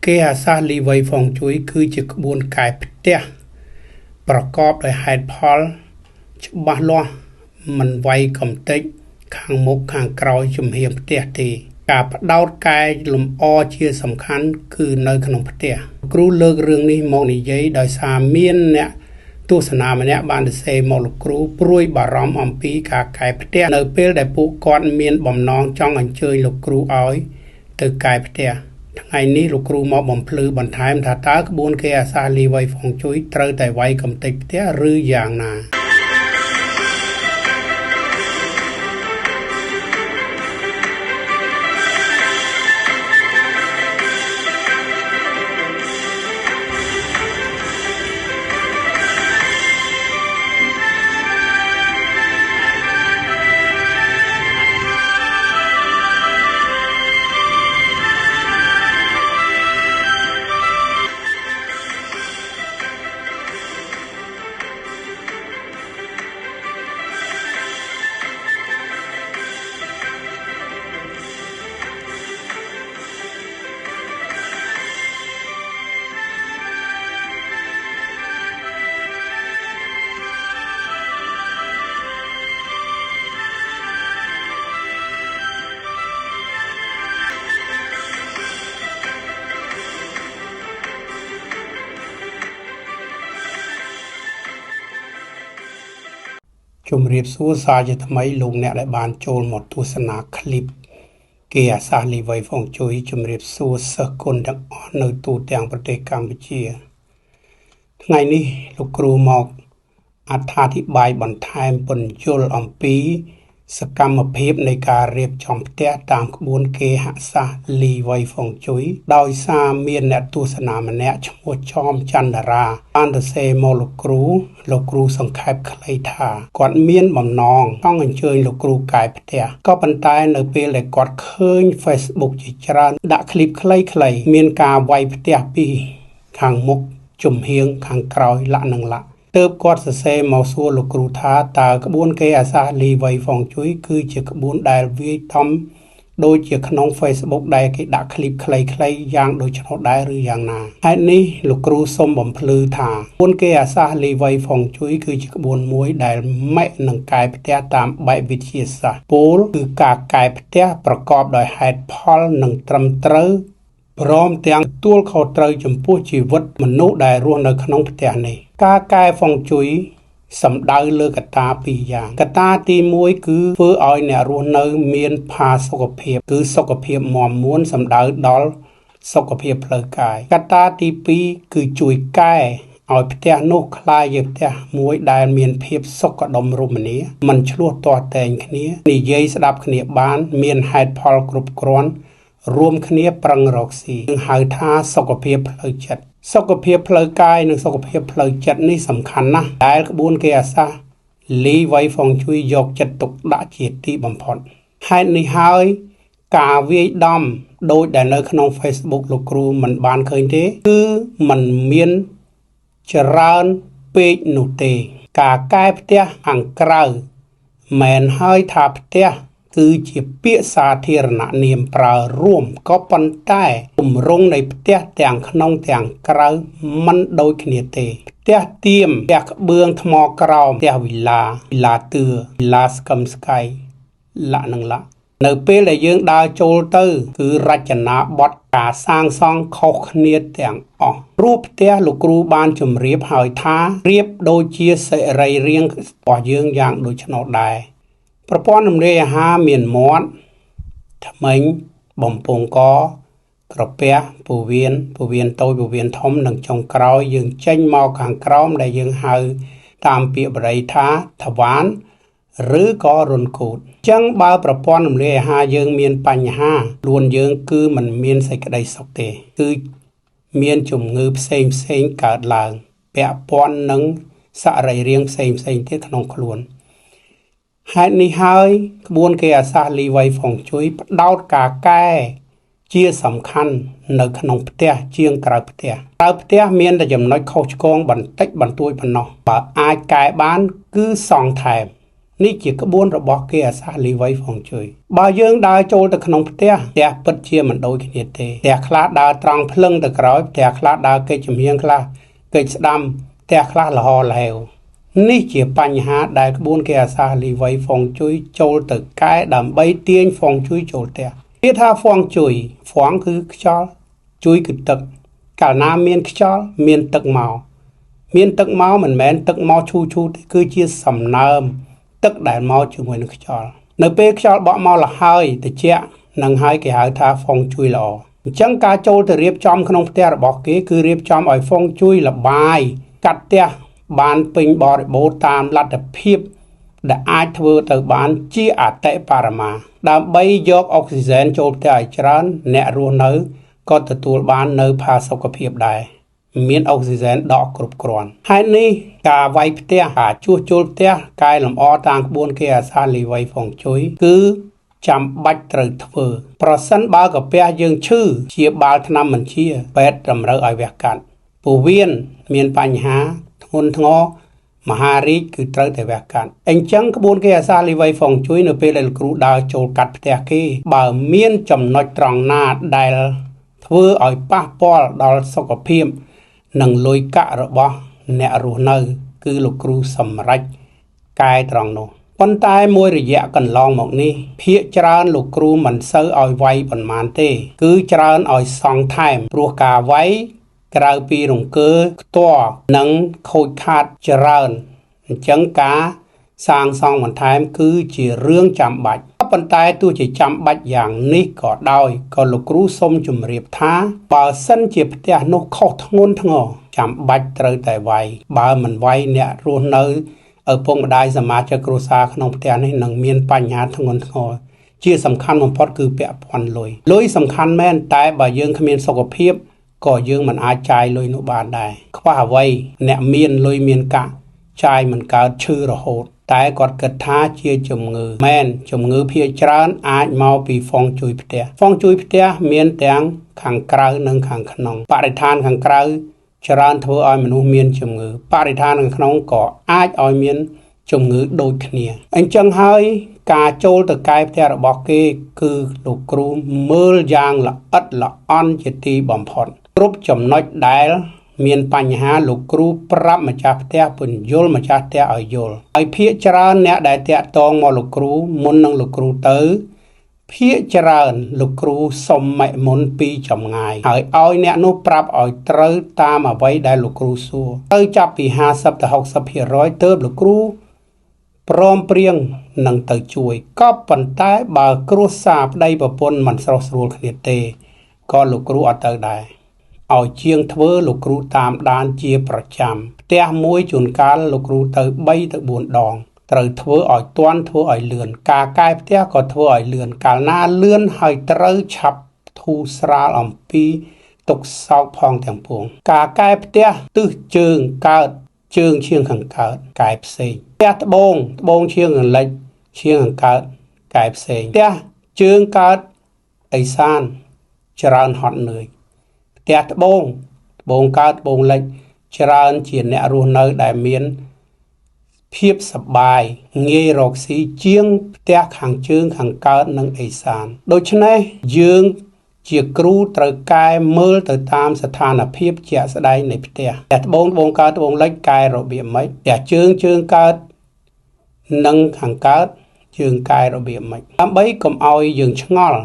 គេអាសាសលីវៃហ្វងជួយគឺជាក្បួនកែផ្ទះប្រកបដោយហេតុផលច្បាស់លាស់មិនវាយកំទេចខាងមុខខាងក្រោយជំហានផ្ទះទេការផ្ដោតកែលម្អជាសំខាន់គឺនៅក្នុងផ្ទះគ្រូលើករឿងនេះមកនិយាយដោយសារមានអ្នកទស្សនាម្នាក់បានសរសេរមកលោកគ្រូព្រួយបារម្ភអំពីការកែផ្ទះនៅពេលដែលពួកគាត់មានបំណងចង់អញ្ជើញលោកគ្រូឲ្យទៅកែផ្ទះថ្ងៃនេះលោកគ្រូមកបំភ្លឺបន្ថែមថាតើក្បួនគេអាសាលីវៃហ្វងជួយត្រូវតែវាយកំទេចផ្ទះឬយ៉ាងណាជំរាបសួរសាជាថ្មីលោកអ្នកដែលបានចូលមកទស្សនាคลิปគេអាសាសលីវៃហ្វងជួយជំរាបសួរសិស្សគុណទាំងអស់នៅទូទាំងប្រទេសកម្ពុជាថ្ងៃនេះលោកគ្រូមកអត្ថាធិប្បាយបន្ថែមពន្យល់អំពីសកម្មភាពនៃការរៀបចំផ្ទះតាមក្បួនគេហសាសលីវៃហ្វងជួយដោយសារមានអ្នកទស្សនាម្នាក់ឈ្មោះចោមច័ន្ទរាបានសរសេរមកលោកគ្រូសង្ខេបខ្លីថាគាត់មានបំណងចង់អញ្ជើញលោកគ្រូកែផ្ទះក៏ប៉ុន្តែនៅពេលដែលគាត់ឃើញ Facebook ជាច្រើនដាក់คลิปខ្លីៗមានការវាយផ្ទះពីខាងមុខជំហៀងខាងក្រោយលាក់នឹងលាក់ទើបគាត់សរសេរមកសួរលោកគ្រូថាតើក្បួនគេអាសាសលីវៃហ្វងជួយគឺជាក្បួនដែលវាយដំដូចជាក្នុង Facebook ដែលគេដាក់คลิปខ្លីៗយ៉ាងដូចនោះដែរឬយ៉ាងណាហេតុនេះលោកគ្រូសូមបំភ្លឺថាក្បួនគេអាសាសលីវៃហ្វងជួយគឺជាក្បួនមួយដែលម៉ែកនឹងកែផ្ទះតាមបែបវិទ្យាសាស្ត្រពោលគឺការកែផ្ទះប្រកបដោយហេតុផលនិងត្រឹមត្រូវព្រមទាំងទទួលខុសត្រូវចំពោះជីវិតមនុស្សដែលរស់នៅក្នុងផ្ទះនេះការកែហ្វុងជុយសំដៅលើកត្តាពីរយ៉ាងកត្តាទី1គឺធ្វើឲ្យអ្នករស់នៅមានផាសុខភាពគឺសុខភាពមាំមួនសំដៅដល់សុខភាពផ្លូវកាយកត្តាទី2គឺជួយកែឲ្យផ្ទះនោះក្លាយជាផ្ទះមួយដែលមានភាពសុខដុមរមនាមិនឆ្លោះទាស់តែងគ្នានិយាយស្ដាប់គ្នាបានមានហេតុផលគ្រប់គ្រាន់រួមគ្នាប្រឹងរកស៊ីហៅថាសុខភាពផ្លូវចិត្តសុខភាពផ្លូវកាយនិងសុខភាពផ្លូវចិត្តនេះសំខាន់ណាស់ដែលក្បួនគេអាសាសលីវៃហ្វងជួយយកចិត្តទុកដាក់ជាទីបំផុតហេតុនេះហើយការវាយដំដូចដែលនៅក្នុង Facebook លោកគ្រូមិនបានឃើញទេគឺมันមានច្រើនពេកនោះទេការកែផ្ទះខាងក្រៅមិនហើយថាផ្ទះគឺជាពាក្យសាធារណនាមប្រើរួមក៏ប៉ុន្តែទម្រង់នៃផ្ទះទាំងក្នុងទាំងក្រៅមិនដូចគ្នាទេផ្ទះទៀមផ្ទះក្បឿងថ្មក្រោមផ្ទះវិឡាទឿវិឡាស្កឹមស្កៃលាក់នឹងលាក់នៅពេលដែលយើងដើរចូលទៅគឺរចនាបថការសាងសង់ខុសគ្នាទាំងអស់រូបផ្ទះលោកគ្រូបានជម្រាបហើយថារៀបដូចជាសរីរាង្គរបស់យើងយ៉ាងដូច្នោះដែរប្រព័ន្ធរំលាយអាហារមានមាត់ធ្មេញបំពង់កក្រពះពោះវៀនតូចពោះវៀនធំនិងចុងក្រោយយើងចេញមកខាងក្រោមដែលយើងហៅតាមពាក្យបរិយាថាថ្វានឬក៏រុនគូតអញ្ចឹងបើប្រព័ន្ធរំលាយអាហារយើងមានបញ្ហាខ្លួនយើងគឺមិនមានសេចក្តីសុខទេគឺមានជំងឺផ្សេងកើតឡើងពាក់ព័ន្ធនឹងសរីរាង្គផ្សេងទៀតក្នុងខ្លួនហេតុនេះហើយក្បួនគេអាសាសលីវៃហ្វងជួយផ្ដោតការកែជាសំខាន់នៅក្នុងផ្ទះជាងក្រៅផ្ទះផ្ទះមានតែចំណុចខុសឆ្គងបន្តិចបន្តួចប៉ុណ្ណោះបើអាចកែបានគឺសង់ថែម នេះជាក្បួនរបស់គេអាសាលីវៃផងជួយបើយើងដើរចូលទៅក្នុងផ្ទះពិតជាមិនដូចគ្នាទេផ្ទះខ្លះដើរត្រង់ភ្លឹងទៅក្រោយផ្ទះខ្លះដើរកិច្ចជំហៀងខ្លះកិច្ចស្ដាំផ្ទះខ្លះលហឡែវនេះជាបញ្ហាដែលក្បួនគេអាសាលីវៃផងជួយចូលទៅកែដើម្បីទាញផងជួយចូលផ្ទះពាក្យថាផងជួយផងគឺខ្យល់ជួយគឺទឹកកាលណាមានខ្យល់មានទឹកមកមានទឹកមកមិនមែនទឹកមកឈូឈូទេគឺជាសំណើមទឹកដែលមកជាមួយនឹងខ្យល់នៅពេលខ្យល់បក់មកលហើយត្រជាក់នឹងហើយគេហៅថាហ្វុងជួយល្អអញ្ចឹងការចូលទៅរៀបចំក្នុងផ្ទះរបស់គេគឺរៀបចំឲ្យហ្វុងជួយលបាយកាត់ផ្ទះបានពេញបរិបូរណ៍តាមលទ្ធភាពដែលអាចធ្វើទៅបានជាអតិបរមាដើម្បីយកអុកស៊ីហ្សែនចូលផ្ទះឲ្យច្រើនអ្នករស់នៅក៏ទទួលបាននៅផាសុកភាពដែរមានអុកស៊ីហ្សែនដកគ្រប់គ្រាន់ហេតុនេះការវាយផ្ទះការជួសជុលផ្ទះកែលម្អតាមក្បួនគេអាសាលីវៃផងជួយគឺចាំបាច់ត្រូវធ្វើប្រសិនបើកាពះយើងឈឺជាបាលថ្នាំមិនជាពេទ្យតម្រូវឲ្យវះកាត់ពោះវៀនមានបញ្ហាធ្ងន់ធ្ងរមហារីកគឺត្រូវតែវះកាត់អញ្ចឹងក្បួនគេអាសាលីវៃផងជួយនៅពេលដែលគ្រូដើរចូលកាត់ផ្ទះគេបើមានចំណុចត្រង់ណាដែលធ្វើឲ្យប៉ះពាល់ដល់សុខភាពនិងលុយកាក់របស់អ្នករស់នៅគឺលោកគ្រូសម្រេចកែត្រង់នោះប៉ុន្តែមួយរយៈកន្លងមកនេះភាគច្រើនលោកគ្រូមិនសូវឲ្យវាយប៉ុន្មានទេគឺច្រើនឲ្យសង់ថែមព្រោះការវាយក្រៅពីរង្គើខ្ទាស់និងខូចខាតច្រើនអញ្ចឹងការសាងសង់បន្ថែមគឺជារឿងចាំបាច់ប៉ុន្តែទោះជាចាំបាច់យ៉ាងនេះក៏ដោយក៏លោកគ្រូសូមជម្រាបថាបើសិនជាផ្ទះនោះខុសធ្ងន់ធ្ងរចាំបាច់ត្រូវតែវាយបើមិនវាយអ្នករស់នៅឪពុកម្ដាយសមាជិកគ្រួសារក្នុងផ្ទះនេះនឹងមានបញ្ហាធ្ងន់ធ្ងរជាសំខាន់បំផុតគឺពាក់ព័ន្ធលុយសំខាន់មែនតែបើយើងគ្មានសុខភាពក៏យើងមិនអាចចាយលុយនោះបានដែរខ្វះអ្វីអ្នកមានលុយមានកាក់ចាយមិនកើតឈឺរហូតតែគាត់គិតថាជាជំងឺមែនជំងឺភាគច្រើនអាចមកពីហ្វុងជួយផ្ទះហ្វុងជួយផ្ទះមានទាំងខាងក្រៅនិងខាងក្នុងបរិស្ថានខាងក្រៅច្រើនធ្វើឲ្យមនុស្សមានជំងឺបរិស្ថានខាងក្នុងក៏អាចឲ្យមានជំងឺដូចគ្នាអញ្ចឹងហើយការចូលទៅកែផ្ទះរបស់គេគឺលោកគ្រូមើលយ៉ាងល្អិតល្អន់ជាទីបំផុតគ្រប់ចំណុចដែលមានបញ្ហាលោកគ្រូប្រាប់ម្ចាស់ផ្ទះពន្យល់ម្ចាស់ផ្ទះឲ្យយល់ហើយភាគច្រើនអ្នកដែលតាក់ទងមកលោកគ្រូមុននឹងលោកគ្រូទៅភាគច្រើនលោកគ្រូសុំមេមុនពីចម្ងាយហើយឲ្យអ្នកនោះប្រាប់ឲ្យត្រូវតាមអ្វីដែលលោកគ្រូសួរទៅចាប់ពី50ទៅ60% ទើបលោកគ្រូព្រមព្រៀងនឹងទៅជួយក៏ប៉ុន្តែបើគ្រួសារប្តីប្រពន្ធមិនស្រុះស្រួលគ្នាទេក៏លោកគ្រូអត់ទៅដែរឲ្យជាងធ្វើលោកគ្រូតាមដានជាប្រចាំផ្ទះមួយជួនកាលលោកគ្រូទៅ3ទៅ4ដងត្រូវធ្វើឲ្យទាន់ធ្វើឲ្យលឿនការកែផ្ទះក៏ធ្វើឲ្យលឿនកាលណាលឿនហើយត្រូវឆាប់ធូរស្រាលអំពីទុកសោកផងទាំងពួងការកែផ្ទះទិសជើងកើតជើងឈៀងខាងកើតកែផ្សេងផ្ទះត្បូងឈៀងខាងលិចឈៀងខាងកើតកែផ្សេងផ្ទះជើងកើតឥសានច្រើនហត់នឿយផ្ទះត្បូងកើតត្បូងលិចច្រើនជាអ្នករស់នៅដែលមានភាពសប្បាយងាយរកស៊ីជាងផ្ទះខាងជើងខាងកើតនិងឥសានដូច្នេះយើងជាគ្រូត្រូវកែមើលទៅតាមស្ថានភាពជាក់ស្ដែងនៃផ្ទះត្បូងកើតត្បូងលិចកែរបៀបម៉េចផ្ទះជើងកើតនិងខាងកើតជើងកែរបៀបម៉េចដើម្បីកុំឲ្យយើងឆ្ងល់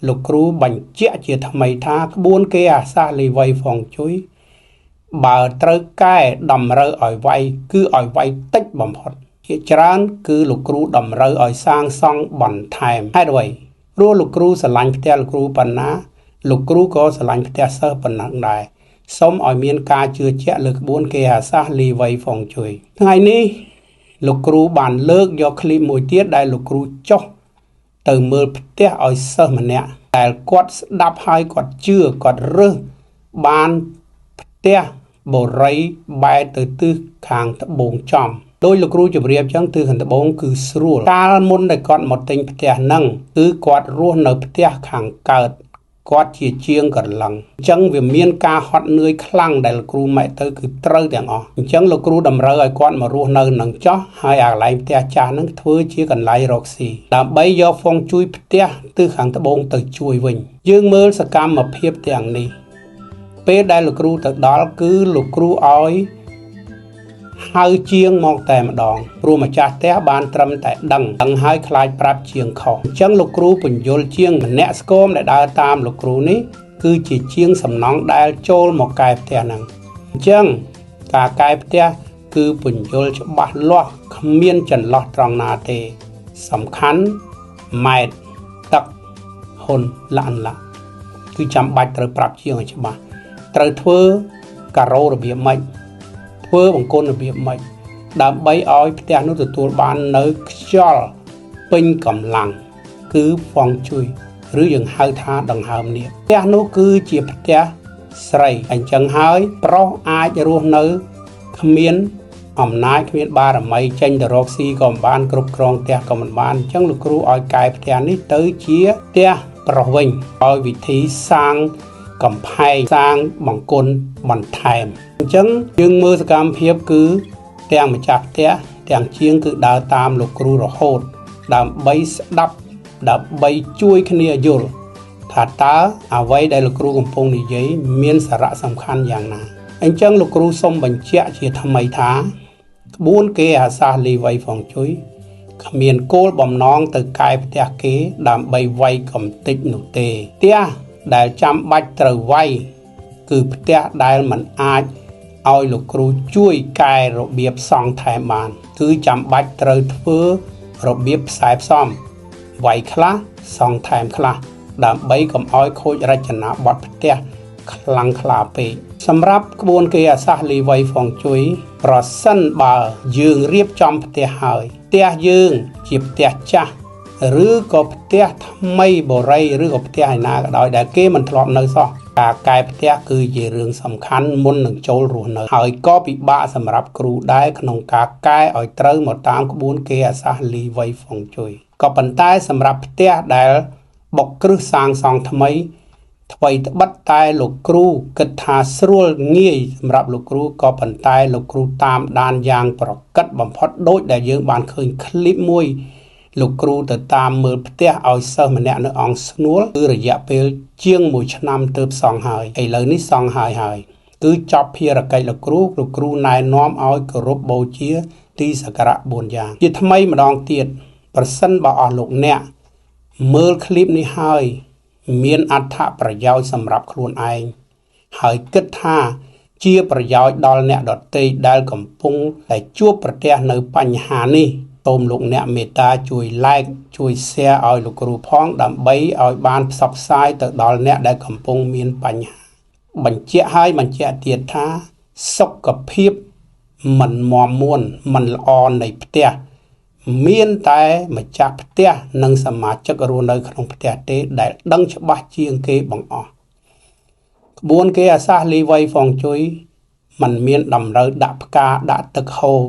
លោកគ្រូបញ្ជាក់ជាថ្មីថាក្បួនគេអាសាលីវៃហ្វុងជួយបើត្រូវកែតម្រូវឲ្យវាយគឺឲ្យវាយតិចបំផុតជាច្រើនគឺលោកគ្រូតម្រូវឲ្យសាងសង់បន្ថែមហេតុអ្វីព្រោះលោកគ្រូស្រឡាញ់ផ្ទះលោកគ្រូប៉ុណ្ណាលោកគ្រូក៏ស្រឡាញ់ផ្ទះសិស្សប៉ុណ្ណឹងដែរសូមឲ្យមានការជឿជាក់លើក្បួនគេអាសាលីវៃហ្វុងជួយថ្ងៃនេះលោកគ្រូបានលើកយកឃ្លីបមួយទៀតដែលលោកគ្រូចុះទៅមើលផ្ទះឲ្យសិស្សម្នាក់ដែលគាត់ស្ដាប់ហើយគាត់ជឿគាត់រើសបានផ្ទះបូរីបែរទៅទិសខាងត្បូងចំដោយលោកគ្រូជម្រាបចឹងទិសខាងត្បូងគឺស្រួលកាលមុនដែលគាត់មកទិញផ្ទះហ្នឹងគឺគាត់រស់នៅផ្ទះខាងកើត គាត់ជាជាងក្រឡឹងអញ្ចឹងវាមានការហត់នឿយខ្លាំងដែលលោកគ្រូម៉ែទៅគឺត្រូវទាំងអស់អញ្ចឹងលោកគ្រូតម្រូវឲ្យគាត់មករស់នៅនឹងចោះហើយអាកន្លែងផ្ទះចាស់ហ្នឹងធ្វើជាកន្លែងរកស៊ីដើម្បីយកហ្វុងជួយផ្ទះទិសខាងត្បូងទៅជួយវិញយើងមើលសកម្មភាពទាំងនេះពេលដែលលោកគ្រូទៅដល់គឺលោកគ្រូឲ្យហៅជាងមកតែម្ដងព្រោះម្ចាស់ផ្ទះបានត្រឹមតែដឹងហើយខ្លាចប្រាប់ជាងខុសអញ្ចឹងលោកគ្រូបញ្យល់ជាងម្នាក់ស្គមដែលដើរតាមលោកគ្រូនេះគឺជាជាងសំណង់ដែលចូលមកកែផ្ទះហ្នឹងអញ្ចឹងការកែផ្ទះគឺបញ្យល់ច្បាស់លាស់គ្មានចន្លោះត្រង់ណាទេសំខាន់ម៉ែត្រទឹកហ៊ុនឡានឡាគឺចាំបាច់ត្រូវប្រាប់ជាងឲ្យច្បាស់ត្រូវធ្វើការ៉ូរបៀបម៉េចធ្វើបង្គន់របៀបម៉េចដើម្បីឲ្យផ្ទះនោះទទួលបាននៅខ្យល់ពេញកម្លាំងគឺហ្វុងជួយឬយើងហៅថាដង្ហើមនេះផ្ទះនោះគឺជាផ្ទះស្រីអញ្ចឹងហើយប្រុសអាចរស់នៅគ្មានអំណាចគ្មានបារមីចេញទៅរកស៊ីក៏មិនបានគ្រប់គ្រងផ្ទះក៏មិនបានអញ្ចឹងលោកគ្រូឲ្យកែផ្ទះនេះទៅជាផ្ទះប្រុសវិញឲ្យវិធីសាងកំផែងសាងបង្គន់បន្ថែមអញ្ចឹងយើងមើលសកម្មភាពគឺទាំងម្ចាស់ផ្ទះទាំងជាងគឺដើរតាមលោកគ្រូរហូតដើម្បីស្ដាប់ដើម្បីជួយគ្នាយល់ថាតើអ្វីដែលលោកគ្រូកំពុងនិយាយមានសារៈសំខាន់យ៉ាងណាអញ្ចឹងលោកគ្រូសូមបញ្ជាក់ជាថ្មីថាក្បួនគេអាសាសលីវៃហ្វុងជុយគ្មានគោលបំណងទៅកែផ្ទះគេដើម្បីវាយកំទេចនោះទេផ្ទះដែលចាំបាច់ត្រូវវាយគឺផ្ទះដែលមិនអាចឲ្យលោកគ្រូជួយកែរបៀបសង់ថែមបានគឺចាំបាច់ត្រូវធ្វើរបៀបផ្សែផ្សំវាយខ្លះសង់ថែមខ្លះដើម្បីកុំឲ្យខូចរចនាបថផ្ទះខ្លាំងក្លាពេកសម្រាប់ក្បួនគេអាសាសលីវៃហ្វុងជុយប្រសិនបើយើងរៀបចំផ្ទះហើយផ្ទះយើងជាផ្ទះចាស់ឬក៏ផ្ទះថ្មីបរិយឬក៏ផ្ទះឯណាក៏ដោយដែលគេមិនធ្លាប់នៅសោះការកែផ្ទះគឺជារឿងសំខាន់មុននឹងចូលរស់នៅហើយក៏ពិបាកសម្រាប់គ្រូដែរក្នុងការកែឲ្យត្រូវមកតាមក្បួនគេអាសាសលីវៃហ្វុងជុយក៏ប៉ុន្តែសម្រាប់ផ្ទះដែលបុកគ្រឹះសាងសង់ថ្មីថ្មីត្បិតតែលោកគ្រូគិតថាស្រួលងាយសម្រាប់លោកគ្រូក៏ប៉ុន្តែលោកគ្រូតាមដានយ៉ាងប្រកិតបំផុតដូចដែលយើងបានឃើញคลิปមួយលោកគ្រូទៅតាមមើលផ្ទះឲ្យសិស្សម្នាក់នៅអង្គស្នួលគឺរយៈពេលជាង1ឆ្នាំទើបសង់ហើយឥឡូវនេះសង់ហើយគឺចប់ភារកិច្ចលោកគ្រូណែនាំឲ្យគោរពបូជាទីសក្ការៈ4យ៉ាងជាថ្មីម្ដងទៀតប្រសិនបើអស់លោកអ្នកមើលคลิปនេះហើយមានអត្ថប្រយោជន៍សម្រាប់ខ្លួនឯងហើយគិតថាជាប្រយោជន៍ដល់អ្នកដទៃដែលកំពុងតែជួបប្រទះនៅបញ្ហានេះសូមលោកអ្នកមេត្តាជួយ like ជួយ share ឲ្យលោកគ្រូផងដើម្បីឲ្យបានផ្សព្វផ្សាយទៅដល់អ្នកដែលកំពុងមានបញ្ហាបញ្ជាក់ទៀតថាសុខភាពមិនមាំមួនមិនល្អនៃផ្ទះមានតែម្ចាស់ផ្ទះនិងសមាជិករស់នៅក្នុងផ្ទះទេដែលដឹងច្បាស់ជាងគេបង្អស់ក្បួនគេអាសាសលីវៃហ្វុងជុយมันមានតម្រូវដាក់ផ្កាដាក់ទឹកហូរ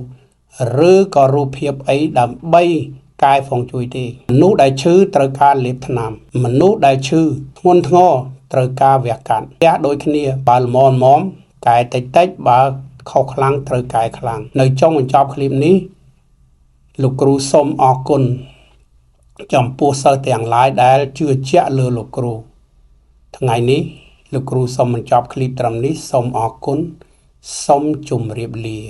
ឬក៏រូបភាពអីដើម្បីកែហ្វុងជុយទេមនុស្សដែលឈឺត្រូវការលេបថ្នាំមនុស្សដែលឈឺធ្ងន់ធ្ងរត្រូវការវះកាត់ផ្ទះដូចគ្នាបើល្មមកែតិចបើខុសខ្លាំងត្រូវកែខ្លាំងនៅចុងបញ្ចប់คลิปនេះលោកគ្រូសូមអរគុណចំពោះសិស្សទាំងឡាយដែលជឿជាក់លើលោកគ្រូថ្ងៃនេះលោកគ្រូសូមបញ្ចប់คลิปត្រឹមនេះសូមអរគុណសូមជម្រាបលា